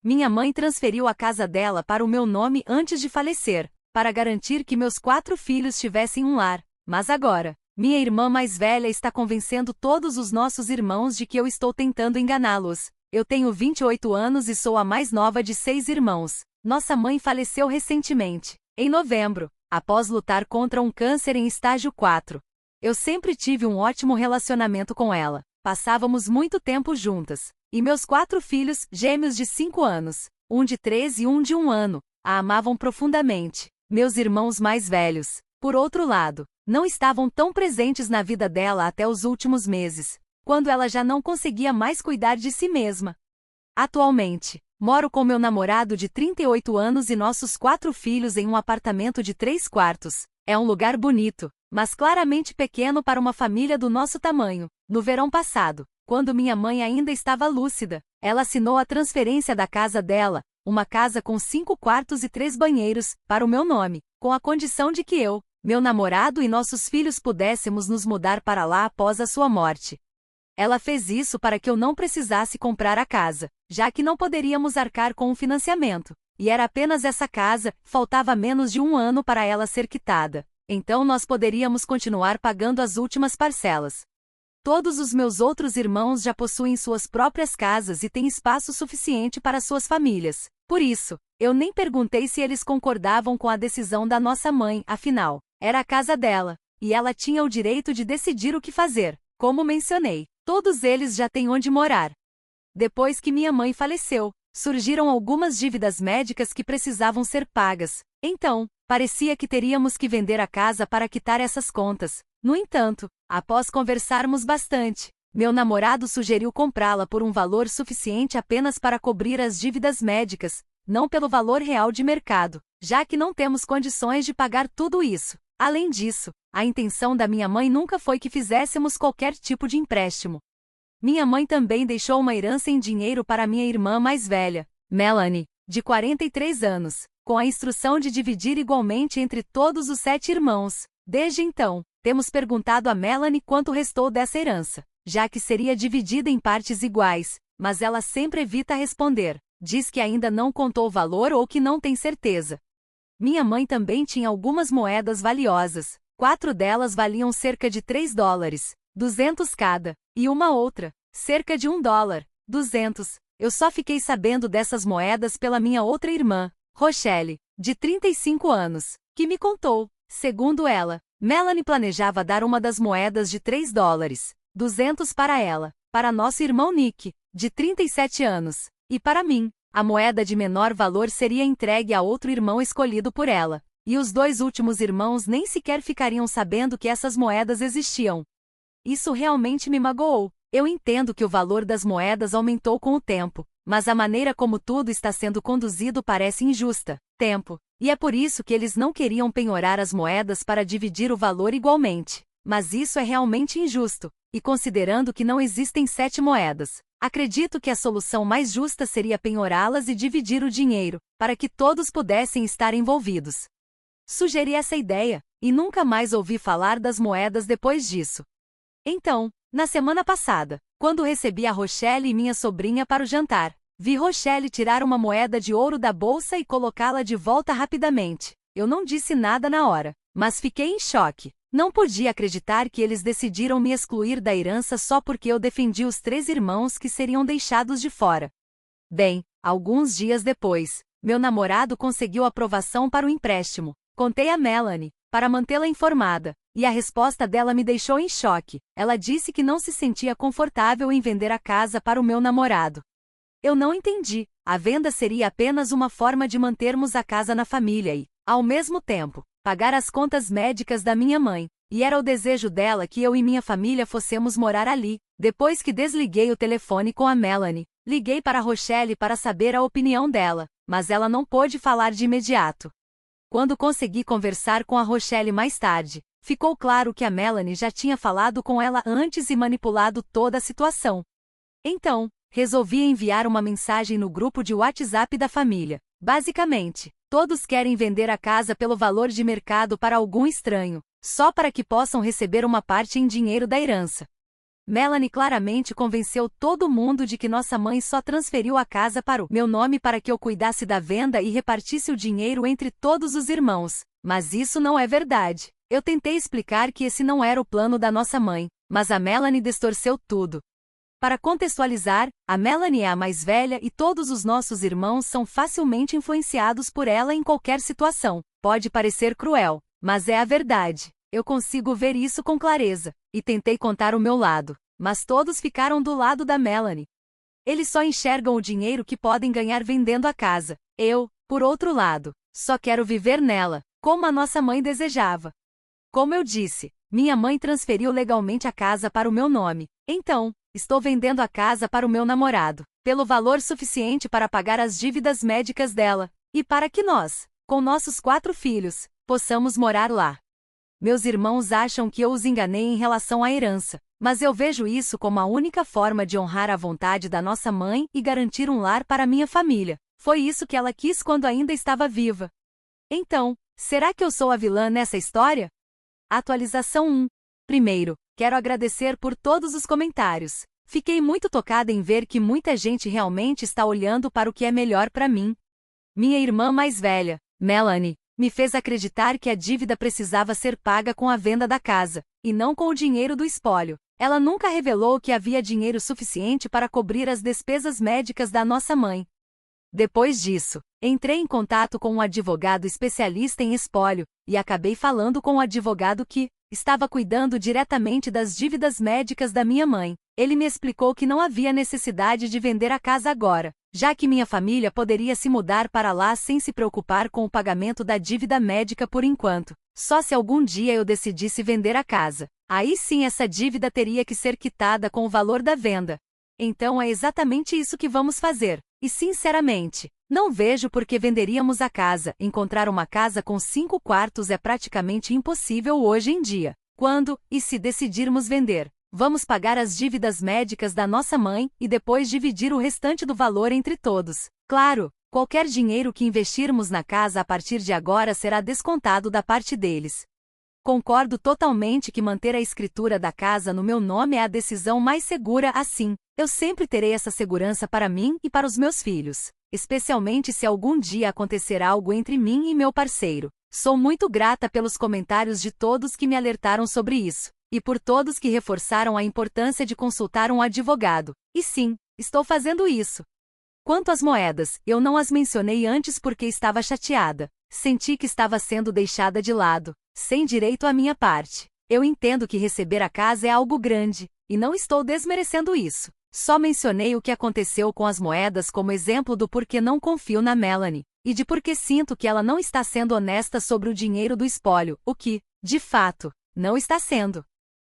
Minha mãe transferiu a casa dela para o meu nome antes de falecer, para garantir que meus 4 filhos tivessem um lar. Mas agora, minha irmã mais velha está convencendo todos os nossos irmãos de que eu estou tentando enganá-los. Eu tenho 28 anos e sou a mais nova de 6 irmãos. Nossa mãe faleceu recentemente, em novembro, após lutar contra um câncer em estágio 4. Eu sempre tive um ótimo relacionamento com ela. Passávamos muito tempo juntas. E meus 4 filhos, gêmeos de 5 anos, um de 3 e um de 1 ano, a amavam profundamente. Meus irmãos mais velhos, por outro lado, não estavam tão presentes na vida dela até os últimos meses, quando ela já não conseguia mais cuidar de si mesma. Atualmente, moro com meu namorado de 38 anos e nossos 4 filhos em um apartamento de 3 quartos. É um lugar bonito, mas claramente pequeno para uma família do nosso tamanho. No verão passado, quando minha mãe ainda estava lúcida, ela assinou a transferência da casa dela, uma casa com 5 quartos e 3 banheiros, para o meu nome, com a condição de que eu, meu namorado e nossos filhos pudéssemos nos mudar para lá após a sua morte. Ela fez isso para que eu não precisasse comprar a casa, já que não poderíamos arcar com o financiamento, e era apenas essa casa, faltava menos de 1 ano para ela ser quitada, então nós poderíamos continuar pagando as últimas parcelas. Todos os meus outros irmãos já possuem suas próprias casas e têm espaço suficiente para suas famílias. Por isso, eu nem perguntei se eles concordavam com a decisão da nossa mãe, afinal, era a casa dela, e ela tinha o direito de decidir o que fazer. Como mencionei, todos eles já têm onde morar. Depois que minha mãe faleceu, surgiram algumas dívidas médicas que precisavam ser pagas. Então, parecia que teríamos que vender a casa para quitar essas contas. No entanto, após conversarmos bastante, meu namorado sugeriu comprá-la por um valor suficiente apenas para cobrir as dívidas médicas, não pelo valor real de mercado, já que não temos condições de pagar tudo isso. Além disso, a intenção da minha mãe nunca foi que fizéssemos qualquer tipo de empréstimo. Minha mãe também deixou uma herança em dinheiro para minha irmã mais velha, Melanie, de 43 anos, com a instrução de dividir igualmente entre todos os 7 irmãos. Desde então, temos perguntado a Melanie quanto restou dessa herança, já que seria dividida em partes iguais, mas ela sempre evita responder. Diz que ainda não contou o valor ou que não tem certeza. Minha mãe também tinha algumas moedas valiosas. 4 delas valiam cerca de $3, 200 cada, e uma outra, cerca de $1, 200. Eu só fiquei sabendo dessas moedas pela minha outra irmã, Rochelle, de 35 anos, que me contou. Segundo ela, Melanie planejava dar uma das moedas de $3, 200 para ela, para nosso irmão Nick, de 37 anos, e para mim. A moeda de menor valor seria entregue a outro irmão escolhido por ela, e os 2 últimos irmãos nem sequer ficariam sabendo que essas moedas existiam. Isso realmente me magoou. Eu entendo que o valor das moedas aumentou com o tempo, mas a maneira como tudo está sendo conduzido parece injusta. E é por isso que eles não queriam penhorar as moedas para dividir o valor igualmente. Mas isso é realmente injusto, e considerando que não existem 7 moedas, acredito que a solução mais justa seria penhorá-las e dividir o dinheiro, para que todos pudessem estar envolvidos. Sugeri essa ideia, e nunca mais ouvi falar das moedas depois disso. Então, na semana passada, quando recebi a Rochelle e minha sobrinha para o jantar, vi Rochelle tirar uma moeda de ouro da bolsa e colocá-la de volta rapidamente. Eu não disse nada na hora, mas fiquei em choque. Não podia acreditar que eles decidiram me excluir da herança só porque eu defendi os 3 irmãos que seriam deixados de fora. Bem, alguns dias depois, meu namorado conseguiu aprovação para o empréstimo. Contei a Melanie, para mantê-la informada, e a resposta dela me deixou em choque. Ela disse que não se sentia confortável em vender a casa para o meu namorado. Eu não entendi. A venda seria apenas uma forma de mantermos a casa na família e, ao mesmo tempo, pagar as contas médicas da minha mãe, e era o desejo dela que eu e minha família fossemos morar ali. Depois que desliguei o telefone com a Melanie, liguei para a Rochelle para saber a opinião dela, mas ela não pôde falar de imediato. Quando consegui conversar com a Rochelle mais tarde, ficou claro que a Melanie já tinha falado com ela antes e manipulado toda a situação. Então, resolvi enviar uma mensagem no grupo de WhatsApp da família. Basicamente, todos querem vender a casa pelo valor de mercado para algum estranho, só para que possam receber uma parte em dinheiro da herança. Melanie claramente convenceu todo mundo de que nossa mãe só transferiu a casa para o meu nome para que eu cuidasse da venda e repartisse o dinheiro entre todos os irmãos. Mas isso não é verdade. Eu tentei explicar que esse não era o plano da nossa mãe, mas a Melanie distorceu tudo. Para contextualizar, a Melanie é a mais velha e todos os nossos irmãos são facilmente influenciados por ela em qualquer situação. Pode parecer cruel, mas é a verdade. Eu consigo ver isso com clareza, e tentei contar o meu lado, mas todos ficaram do lado da Melanie. Eles só enxergam o dinheiro que podem ganhar vendendo a casa. Eu, por outro lado, só quero viver nela, como a nossa mãe desejava. Como eu disse, minha mãe transferiu legalmente a casa para o meu nome. Então, estou vendendo a casa para o meu namorado, pelo valor suficiente para pagar as dívidas médicas dela, e para que nós, com nossos 4 filhos, possamos morar lá. Meus irmãos acham que eu os enganei em relação à herança, mas eu vejo isso como a única forma de honrar a vontade da nossa mãe e garantir um lar para minha família. Foi isso que ela quis quando ainda estava viva. Então, será que eu sou a vilã nessa história? Atualização 1. Primeiro, quero agradecer por todos os comentários. Fiquei muito tocada em ver que muita gente realmente está olhando para o que é melhor para mim. Minha irmã mais velha, Melanie, me fez acreditar que a dívida precisava ser paga com a venda da casa, e não com o dinheiro do espólio. Ela nunca revelou que havia dinheiro suficiente para cobrir as despesas médicas da nossa mãe. Depois disso, entrei em contato com um advogado especialista em espólio, e acabei falando com o advogado que estava cuidando diretamente das dívidas médicas da minha mãe. Ele me explicou que não havia necessidade de vender a casa agora, já que minha família poderia se mudar para lá sem se preocupar com o pagamento da dívida médica por enquanto. Só se algum dia eu decidisse vender a casa. Aí sim essa dívida teria que ser quitada com o valor da venda. Então é exatamente isso que vamos fazer. E sinceramente, não vejo por que venderíamos a casa. Encontrar uma casa com 5 quartos é praticamente impossível hoje em dia. Quando, e se decidirmos vender, vamos pagar as dívidas médicas da nossa mãe e depois dividir o restante do valor entre todos. Claro, qualquer dinheiro que investirmos na casa a partir de agora será descontado da parte deles. Concordo totalmente que manter a escritura da casa no meu nome é a decisão mais segura assim. Eu sempre terei essa segurança para mim e para os meus filhos, especialmente se algum dia acontecer algo entre mim e meu parceiro. Sou muito grata pelos comentários de todos que me alertaram sobre isso, e por todos que reforçaram a importância de consultar um advogado. E sim, estou fazendo isso. Quanto às moedas, eu não as mencionei antes porque estava chateada. Senti que estava sendo deixada de lado, sem direito à minha parte. Eu entendo que receber a casa é algo grande, e não estou desmerecendo isso. Só mencionei o que aconteceu com as moedas como exemplo do porquê não confio na Melanie, e de porquê sinto que ela não está sendo honesta sobre o dinheiro do espólio, o que, de fato, não está sendo.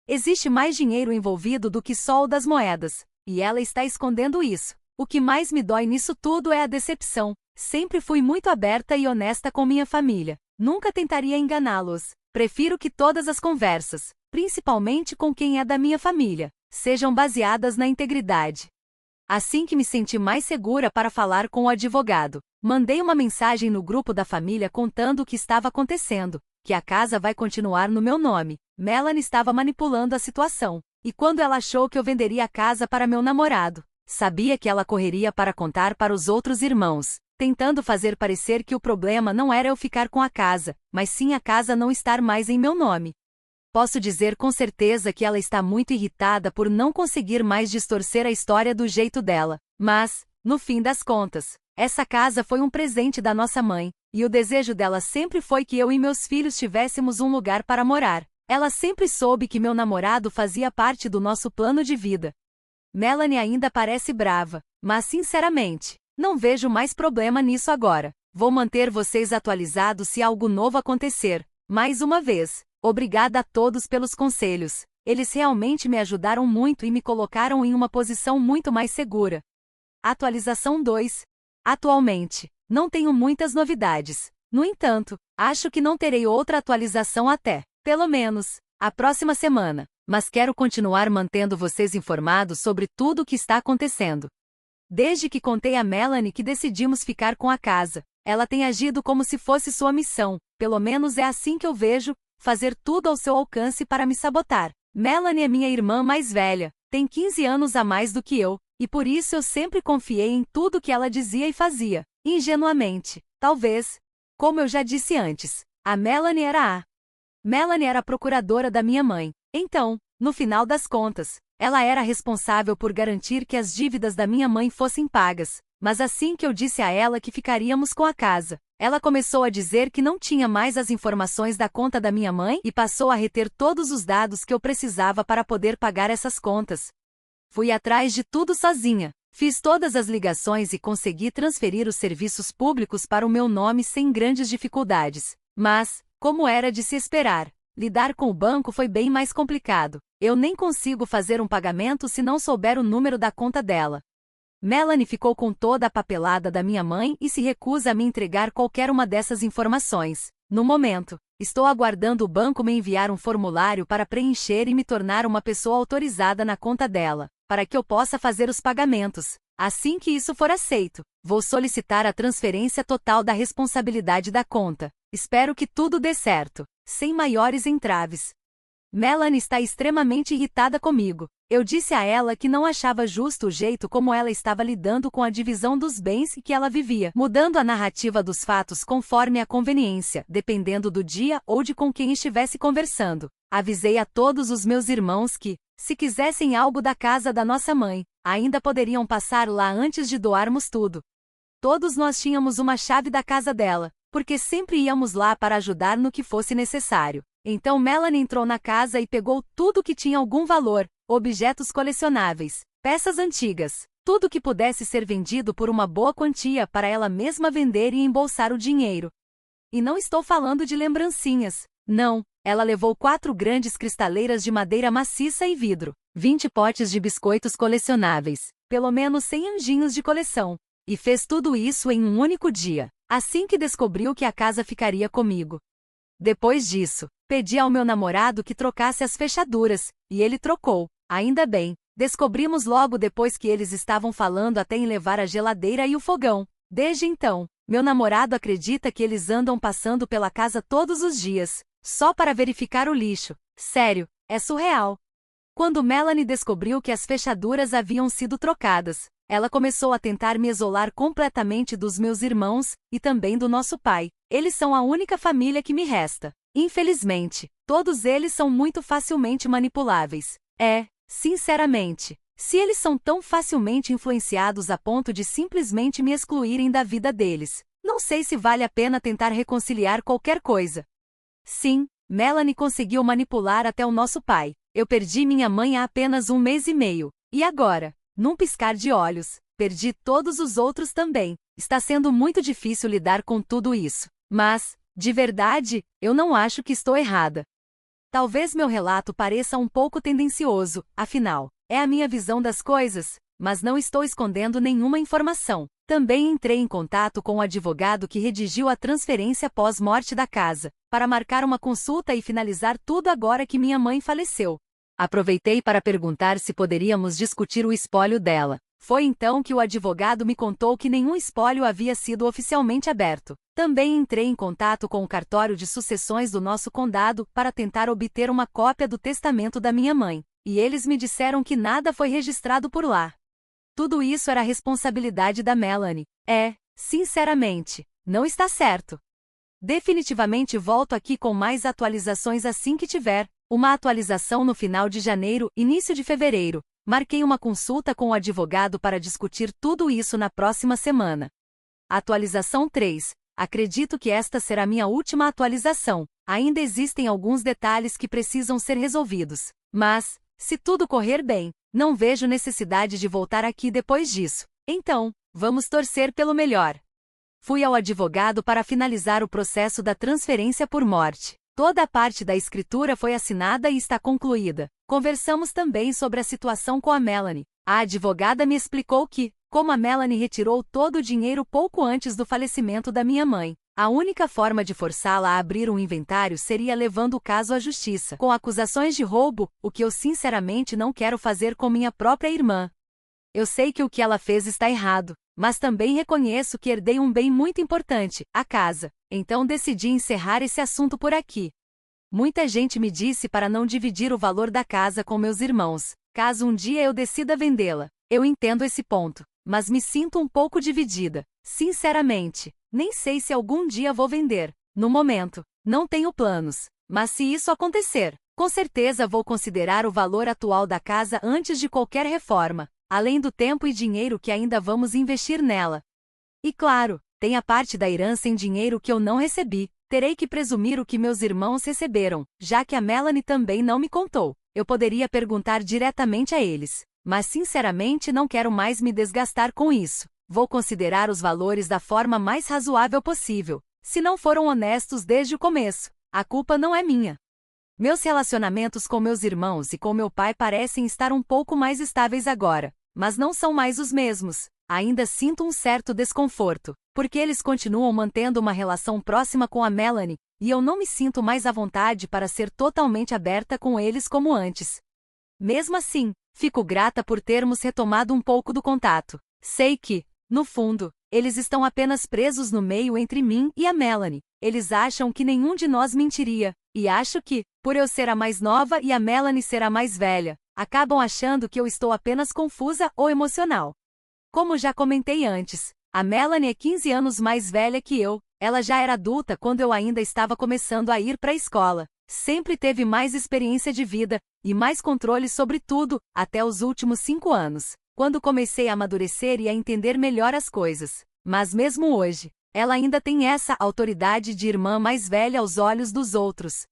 Existe mais dinheiro envolvido do que só o das moedas, e ela está escondendo isso. O que mais me dói nisso tudo é a decepção. Sempre fui muito aberta e honesta com minha família. Nunca tentaria enganá-los. Prefiro que todas as conversas, principalmente com quem é da minha família, sejam baseadas na integridade. Assim que me senti mais segura para falar com o advogado, mandei uma mensagem no grupo da família contando o que estava acontecendo, que a casa vai continuar no meu nome. Melanie estava manipulando a situação, e quando ela achou que eu venderia a casa para meu namorado, sabia que ela correria para contar para os outros irmãos, tentando fazer parecer que o problema não era eu ficar com a casa, mas sim a casa não estar mais em meu nome. Posso dizer com certeza que ela está muito irritada por não conseguir mais distorcer a história do jeito dela. Mas, no fim das contas, essa casa foi um presente da nossa mãe, e o desejo dela sempre foi que eu e meus filhos tivéssemos um lugar para morar. Ela sempre soube que meu namorado fazia parte do nosso plano de vida. Melanie ainda parece brava, mas sinceramente, não vejo mais problema nisso agora. Vou manter vocês atualizados se algo novo acontecer. Mais uma vez, obrigada a todos pelos conselhos. Eles realmente me ajudaram muito e me colocaram em uma posição muito mais segura. Atualização 2. Atualmente, não tenho muitas novidades. No entanto, acho que não terei outra atualização até, pelo menos, a próxima semana. Mas quero continuar mantendo vocês informados sobre tudo o que está acontecendo. Desde que contei a Melanie que decidimos ficar com a casa, ela tem agido como se fosse sua missão, pelo menos é assim que eu vejo, fazer tudo ao seu alcance para me sabotar. Melanie é minha irmã mais velha, tem 15 anos a mais do que eu, e por isso eu sempre confiei em tudo que ela dizia e fazia, ingenuamente. Talvez, como eu já disse antes, Melanie era a procuradora da minha mãe. Então, no final das contas, ela era responsável por garantir que as dívidas da minha mãe fossem pagas. Mas assim que eu disse a ela que ficaríamos com a casa, ela começou a dizer que não tinha mais as informações da conta da minha mãe e passou a reter todos os dados que eu precisava para poder pagar essas contas. Fui atrás de tudo sozinha. Fiz todas as ligações e consegui transferir os serviços públicos para o meu nome sem grandes dificuldades. Mas, como era de se esperar, lidar com o banco foi bem mais complicado. Eu nem consigo fazer um pagamento se não souber o número da conta dela. Melanie ficou com toda a papelada da minha mãe e se recusa a me entregar qualquer uma dessas informações. No momento, estou aguardando o banco me enviar um formulário para preencher e me tornar uma pessoa autorizada na conta dela, para que eu possa fazer os pagamentos. Assim que isso for aceito, vou solicitar a transferência total da responsabilidade da conta. Espero que tudo dê certo, sem maiores entraves. Melanie está extremamente irritada comigo. Eu disse a ela que não achava justo o jeito como ela estava lidando com a divisão dos bens e que ela vivia, mudando a narrativa dos fatos conforme a conveniência, dependendo do dia ou de com quem estivesse conversando. Avisei a todos os meus irmãos que, se quisessem algo da casa da nossa mãe, ainda poderiam passar lá antes de doarmos tudo. Todos nós tínhamos uma chave da casa dela, porque sempre íamos lá para ajudar no que fosse necessário. Então Melanie entrou na casa e pegou tudo que tinha algum valor, objetos colecionáveis, peças antigas, tudo que pudesse ser vendido por uma boa quantia para ela mesma vender e embolsar o dinheiro. E não estou falando de lembrancinhas, não, ela levou 4 grandes cristaleiras de madeira maciça e vidro, 20 potes de biscoitos colecionáveis, pelo menos 100 anjinhos de coleção, e fez tudo isso em um único dia, assim que descobriu que a casa ficaria comigo. Depois disso, pedi ao meu namorado que trocasse as fechaduras, e ele trocou. Ainda bem, descobrimos logo depois que eles estavam falando até em levar a geladeira e o fogão. Desde então, meu namorado acredita que eles andam passando pela casa todos os dias, só para verificar o lixo. Sério, é surreal. Quando Melanie descobriu que as fechaduras haviam sido trocadas, ela começou a tentar me isolar completamente dos meus irmãos, e também do nosso pai. Eles são a única família que me resta. Infelizmente, todos eles são muito facilmente manipuláveis. Sinceramente, se eles são tão facilmente influenciados a ponto de simplesmente me excluírem da vida deles, não sei se vale a pena tentar reconciliar qualquer coisa. Sim, Melanie conseguiu manipular até o nosso pai. Eu perdi minha mãe há apenas 1 mês e meio. E agora, num piscar de olhos, perdi todos os outros também. Está sendo muito difícil lidar com tudo isso. Mas, de verdade, eu não acho que estou errada. Talvez meu relato pareça um pouco tendencioso, afinal, é a minha visão das coisas, mas não estou escondendo nenhuma informação. Também entrei em contato com o advogado que redigiu a transferência pós-morte da casa, para marcar uma consulta e finalizar tudo agora que minha mãe faleceu. Aproveitei para perguntar se poderíamos discutir o espólio dela. Foi então que o advogado me contou que nenhum espólio havia sido oficialmente aberto. Também entrei em contato com o cartório de sucessões do nosso condado para tentar obter uma cópia do testamento da minha mãe, e eles me disseram que nada foi registrado por lá. Tudo isso era responsabilidade da Melanie. Sinceramente, não está certo. Definitivamente volto aqui com mais atualizações assim que tiver. Uma atualização no final de janeiro, início de fevereiro. Marquei uma consulta com o advogado para discutir tudo isso na próxima semana. Atualização 3. Acredito que esta será minha última atualização. Ainda existem alguns detalhes que precisam ser resolvidos. Mas, se tudo correr bem, não vejo necessidade de voltar aqui depois disso. Então, vamos torcer pelo melhor. Fui ao advogado para finalizar o processo da transferência por morte. Toda a parte da escritura foi assinada e está concluída. Conversamos também sobre a situação com a Melanie. A advogada me explicou que, como a Melanie retirou todo o dinheiro pouco antes do falecimento da minha mãe, a única forma de forçá-la a abrir um inventário seria levando o caso à justiça, com acusações de roubo, o que eu sinceramente não quero fazer com minha própria irmã. Eu sei que o que ela fez está errado, mas também reconheço que herdei um bem muito importante, a casa. Então decidi encerrar esse assunto por aqui. Muita gente me disse para não dividir o valor da casa com meus irmãos, caso um dia eu decida vendê-la. Eu entendo esse ponto, mas me sinto um pouco dividida. Sinceramente, nem sei se algum dia vou vender. No momento, não tenho planos, mas se isso acontecer, com certeza vou considerar o valor atual da casa antes de qualquer reforma, além do tempo e dinheiro que ainda vamos investir nela. E claro, tem a parte da herança em dinheiro que eu não recebi. Terei que presumir o que meus irmãos receberam, já que a Melanie também não me contou. Eu poderia perguntar diretamente a eles, mas sinceramente não quero mais me desgastar com isso. Vou considerar os valores da forma mais razoável possível. Se não foram honestos desde o começo, a culpa não é minha. Meus relacionamentos com meus irmãos e com meu pai parecem estar um pouco mais estáveis agora, mas não são mais os mesmos. Ainda sinto um certo desconforto, porque eles continuam mantendo uma relação próxima com a Melanie, e eu não me sinto mais à vontade para ser totalmente aberta com eles como antes. Mesmo assim, fico grata por termos retomado um pouco do contato. Sei que, no fundo, eles estão apenas presos no meio entre mim e a Melanie. Eles acham que nenhum de nós mentiria, e acho que, por eu ser a mais nova e a Melanie ser a mais velha, acabam achando que eu estou apenas confusa ou emocional. Como já comentei antes, a Melanie é 15 anos mais velha que eu. Ela já era adulta quando eu ainda estava começando a ir para a escola. Sempre teve mais experiência de vida e mais controle sobre tudo, até os últimos 5 anos, quando comecei a amadurecer e a entender melhor as coisas. Mas mesmo hoje, ela ainda tem essa autoridade de irmã mais velha aos olhos dos outros.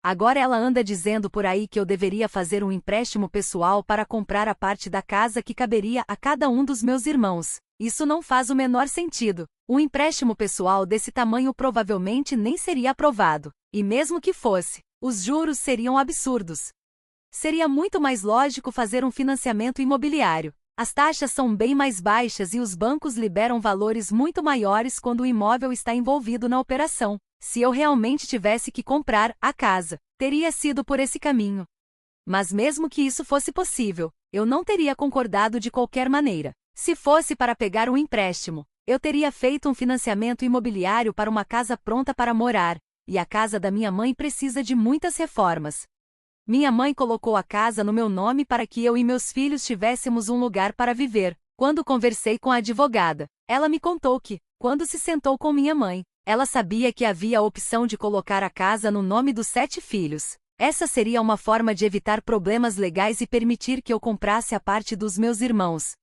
Agora ela anda dizendo por aí que eu deveria fazer um empréstimo pessoal para comprar a parte da casa que caberia a cada um dos meus irmãos. Isso não faz o menor sentido. Um empréstimo pessoal desse tamanho provavelmente nem seria aprovado. E mesmo que fosse, os juros seriam absurdos. Seria muito mais lógico fazer um financiamento imobiliário. As taxas são bem mais baixas e os bancos liberam valores muito maiores quando o imóvel está envolvido na operação. Se eu realmente tivesse que comprar a casa, teria sido por esse caminho. Mas mesmo que isso fosse possível, eu não teria concordado de qualquer maneira. Se fosse para pegar um empréstimo, eu teria feito um financiamento imobiliário para uma casa pronta para morar, e a casa da minha mãe precisa de muitas reformas. Minha mãe colocou a casa no meu nome para que eu e meus filhos tivéssemos um lugar para viver. Quando conversei com a advogada, ela me contou que, quando se sentou com minha mãe, ela sabia que havia a opção de colocar a casa no nome dos 7 filhos. Essa seria uma forma de evitar problemas legais e permitir que eu comprasse a parte dos meus irmãos.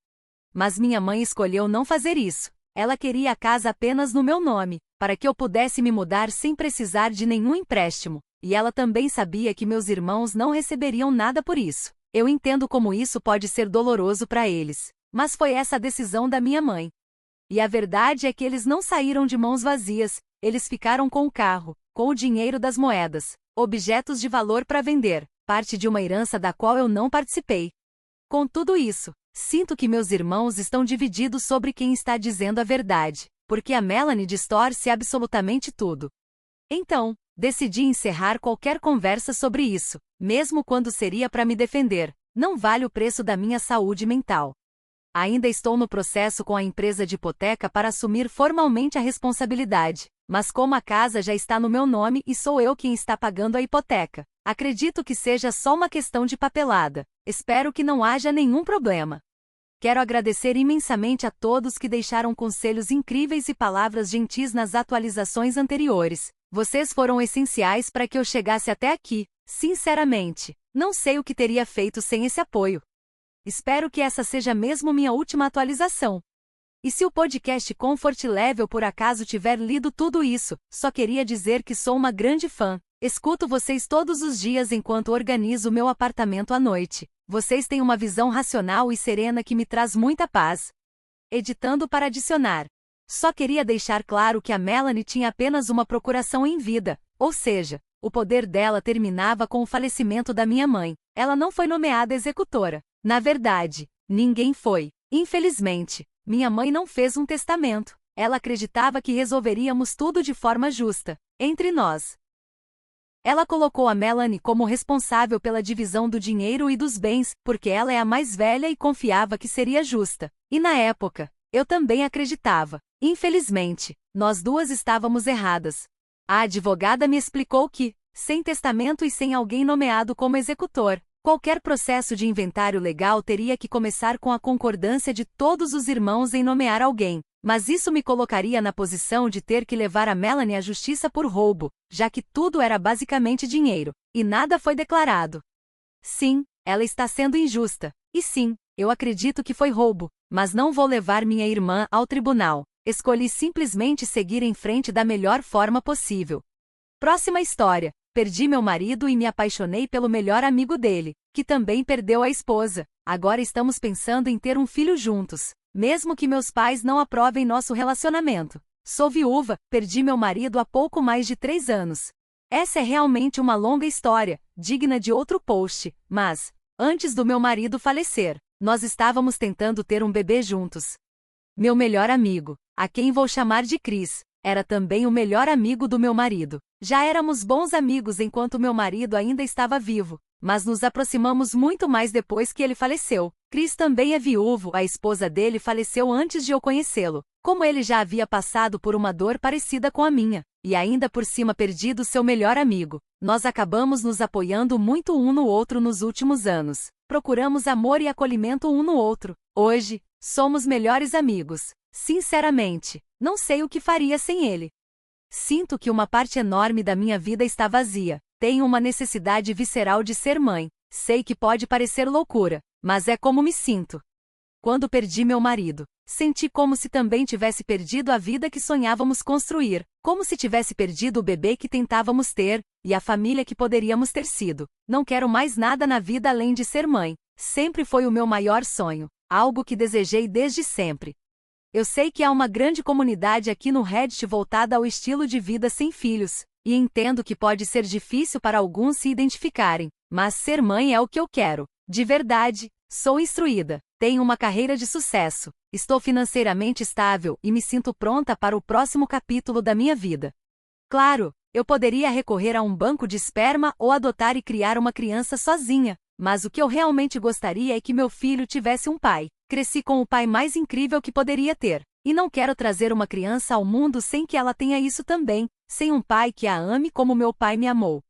Mas minha mãe escolheu não fazer isso. Ela queria a casa apenas no meu nome, para que eu pudesse me mudar sem precisar de nenhum empréstimo. E ela também sabia que meus irmãos não receberiam nada por isso. Eu entendo como isso pode ser doloroso para eles, mas foi essa a decisão da minha mãe. E a verdade é que eles não saíram de mãos vazias, eles ficaram com o carro, com o dinheiro das moedas, objetos de valor para vender, parte de uma herança da qual eu não participei. Com tudo isso, sinto que meus irmãos estão divididos sobre quem está dizendo a verdade, porque a Melanie distorce absolutamente tudo. Então, decidi encerrar qualquer conversa sobre isso, mesmo quando seria para me defender. Não vale o preço da minha saúde mental. Ainda estou no processo com a empresa de hipoteca para assumir formalmente a responsabilidade, mas como a casa já está no meu nome e sou eu quem está pagando a hipoteca, acredito que seja só uma questão de papelada. Espero que não haja nenhum problema. Quero agradecer imensamente a todos que deixaram conselhos incríveis e palavras gentis nas atualizações anteriores. Vocês foram essenciais para que eu chegasse até aqui. Sinceramente, não sei o que teria feito sem esse apoio. Espero que essa seja mesmo minha última atualização. E se o podcast Comfort Level por acaso tiver lido tudo isso, só queria dizer que sou uma grande fã. Escuto vocês todos os dias enquanto organizo meu apartamento à noite. Vocês têm uma visão racional e serena que me traz muita paz. Editando para adicionar. Só queria deixar claro que a Melanie tinha apenas uma procuração em vida, ou seja, o poder dela terminava com o falecimento da minha mãe. Ela não foi nomeada executora. Na verdade, ninguém foi. Infelizmente, minha mãe não fez um testamento. Ela acreditava que resolveríamos tudo de forma justa, entre nós. Ela colocou a Melanie como responsável pela divisão do dinheiro e dos bens, porque ela é a mais velha e confiava que seria justa. E na época, eu também acreditava. Infelizmente, nós duas estávamos erradas. A advogada me explicou que, sem testamento e sem alguém nomeado como executor, Qualquer processo de inventário legal teria que começar com a concordância de todos os irmãos em nomear alguém, mas isso me colocaria na posição de ter que levar a Melanie à justiça por roubo, já que tudo era basicamente dinheiro, e nada foi declarado. Sim, ela está sendo injusta, e sim, eu acredito que foi roubo, mas não vou levar minha irmã ao tribunal. Escolhi simplesmente seguir em frente da melhor forma possível. Próxima história. Perdi meu marido e me apaixonei pelo melhor amigo dele, que também perdeu a esposa. Agora estamos pensando em ter um filho juntos, mesmo que meus pais não aprovem nosso relacionamento. Sou viúva, perdi meu marido há pouco mais de 3 anos. Essa é realmente uma longa história, digna de outro post, mas, antes do meu marido falecer, nós estávamos tentando ter um bebê juntos. Meu melhor amigo, a quem vou chamar de Chris, era também o melhor amigo do meu marido. Já éramos bons amigos enquanto meu marido ainda estava vivo, mas nos aproximamos muito mais depois que ele faleceu. Chris também é viúvo, a esposa dele faleceu antes de eu conhecê-lo. Como ele já havia passado por uma dor parecida com a minha, e ainda por cima perdido seu melhor amigo, nós acabamos nos apoiando muito um no outro nos últimos anos. Procuramos amor e acolhimento um no outro. Hoje, somos melhores amigos. Sinceramente, não sei o que faria sem ele. Sinto que uma parte enorme da minha vida está vazia. Tenho uma necessidade visceral de ser mãe. Sei que pode parecer loucura, mas é como me sinto. Quando perdi meu marido, senti como se também tivesse perdido a vida que sonhávamos construir, como se tivesse perdido o bebê que tentávamos ter, e a família que poderíamos ter sido. Não quero mais nada na vida além de ser mãe. Sempre foi o meu maior sonho, algo que desejei desde sempre. Eu sei que há uma grande comunidade aqui no Reddit voltada ao estilo de vida sem filhos, e entendo que pode ser difícil para alguns se identificarem, mas ser mãe é o que eu quero. De verdade, sou instruída, tenho uma carreira de sucesso, estou financeiramente estável e me sinto pronta para o próximo capítulo da minha vida. Claro, eu poderia recorrer a um banco de esperma ou adotar e criar uma criança sozinha, mas o que eu realmente gostaria é que meu filho tivesse um pai. Cresci com o pai mais incrível que poderia ter, e não quero trazer uma criança ao mundo sem que ela tenha isso também, sem um pai que a ame como meu pai me amou.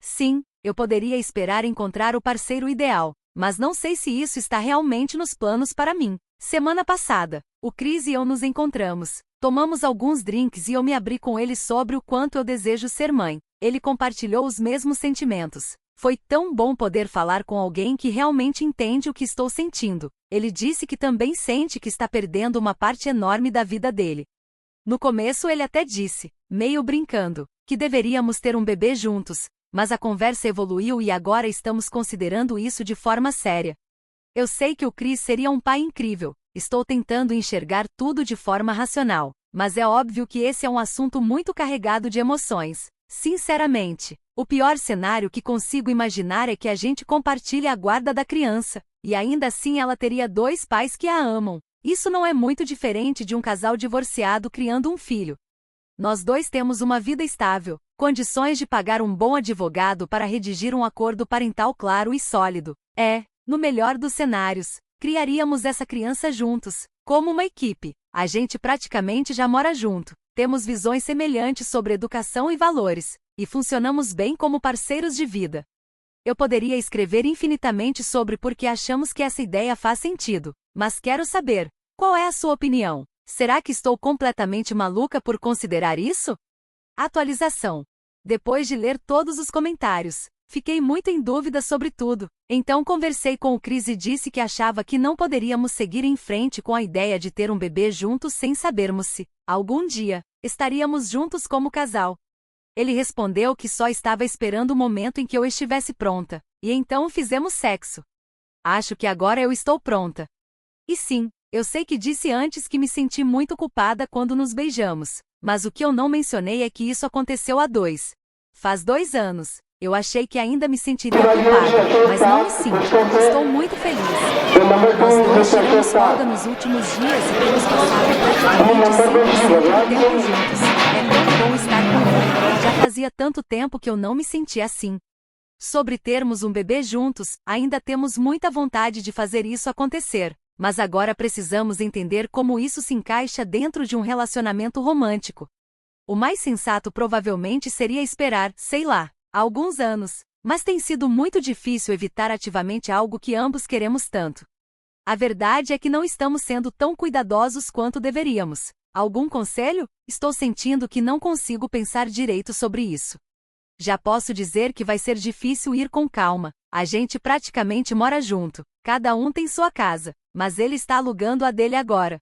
Sim, eu poderia esperar encontrar o parceiro ideal, mas não sei se isso está realmente nos planos para mim. Semana passada, o Chris e eu nos encontramos, tomamos alguns drinks e eu me abri com ele sobre o quanto eu desejo ser mãe. Ele compartilhou os mesmos sentimentos. Foi tão bom poder falar com alguém que realmente entende o que estou sentindo. Ele disse que também sente que está perdendo uma parte enorme da vida dele. No começo ele até disse, meio brincando, que deveríamos ter um bebê juntos, mas a conversa evoluiu e agora estamos considerando isso de forma séria. Eu sei que o Chris seria um pai incrível, estou tentando enxergar tudo de forma racional, mas é óbvio que esse é um assunto muito carregado de emoções. Sinceramente, o pior cenário que consigo imaginar é que a gente compartilhe a guarda da criança, e ainda assim ela teria 2 pais que a amam. Isso não é muito diferente de um casal divorciado criando um filho. Nós 2 temos uma vida estável, condições de pagar um bom advogado para redigir um acordo parental claro e sólido. No melhor dos cenários, criaríamos essa criança juntos, como uma equipe. A gente praticamente já mora junto, temos visões semelhantes sobre educação e valores, e funcionamos bem como parceiros de vida. Eu poderia escrever infinitamente sobre por que achamos que essa ideia faz sentido, mas quero saber, qual é a sua opinião? Será que estou completamente maluca por considerar isso? Atualização. Depois de ler todos os comentários, fiquei muito em dúvida sobre tudo, então conversei com o Chris e disse que achava que não poderíamos seguir em frente com a ideia de ter um bebê juntos sem sabermos se, algum dia, estaríamos juntos como casal. Ele respondeu que só estava esperando o momento em que eu estivesse pronta, e então fizemos sexo. Acho que agora eu estou pronta. E sim, eu sei que disse antes que me senti muito culpada quando nos beijamos, mas o que eu não mencionei é que isso aconteceu há 2. Faz 2 anos. Eu achei que ainda me sentiria culpada, mas não me sinto. Estou muito feliz. Nós 2 tiramos folga nos últimos dias e temos passado praticamente 100% do tempo juntos. É tão bom estar com ele. Já fazia tanto tempo que eu não me sentia assim. Sobre termos um bebê juntos, ainda temos muita vontade de fazer isso acontecer, mas agora precisamos entender como isso se encaixa dentro de um relacionamento romântico. O mais sensato provavelmente seria esperar, sei lá, alguns anos, Mas tem sido muito difícil evitar ativamente algo que ambos queremos tanto. A verdade é que não estamos sendo tão cuidadosos quanto deveríamos. Algum conselho? Estou sentindo que não consigo pensar direito sobre isso. Já posso dizer que vai ser difícil ir com calma. A gente praticamente mora junto. Cada um tem sua casa, mas ele está alugando a dele agora.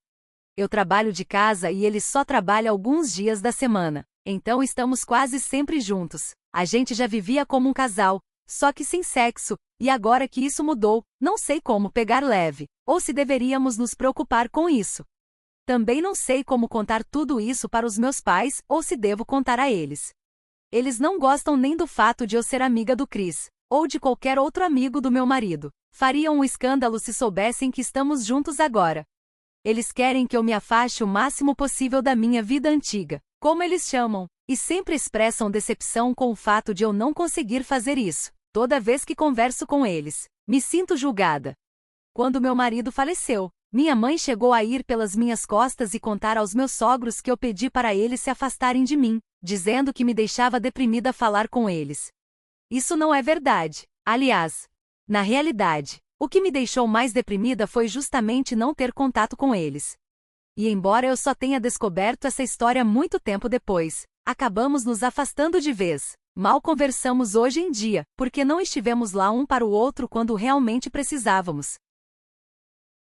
Eu trabalho de casa e ele só trabalha alguns dias da semana. Então estamos quase sempre juntos. A gente já vivia como um casal, só que sem sexo, e agora que isso mudou, não sei como pegar leve, ou se deveríamos nos preocupar com isso. Também não sei como contar tudo isso para os meus pais ou se devo contar a eles. Eles não gostam nem do fato de eu ser amiga do Chris, ou de qualquer outro amigo do meu marido. Fariam um escândalo se soubessem que estamos juntos agora. Eles querem que eu me afaste o máximo possível da minha vida antiga, como eles chamam, e sempre expressam decepção com o fato de eu não conseguir fazer isso. Toda vez que converso com eles, me sinto julgada. Quando meu marido faleceu, minha mãe chegou a ir pelas minhas costas e contar aos meus sogros que eu pedi para eles se afastarem de mim, dizendo que me deixava deprimida falar com eles. Isso não é verdade. Aliás, na realidade, o que me deixou mais deprimida foi justamente não ter contato com eles. E embora eu só tenha descoberto essa história muito tempo depois, acabamos nos afastando de vez. Mal conversamos hoje em dia, porque não estivemos lá um para o outro quando realmente precisávamos.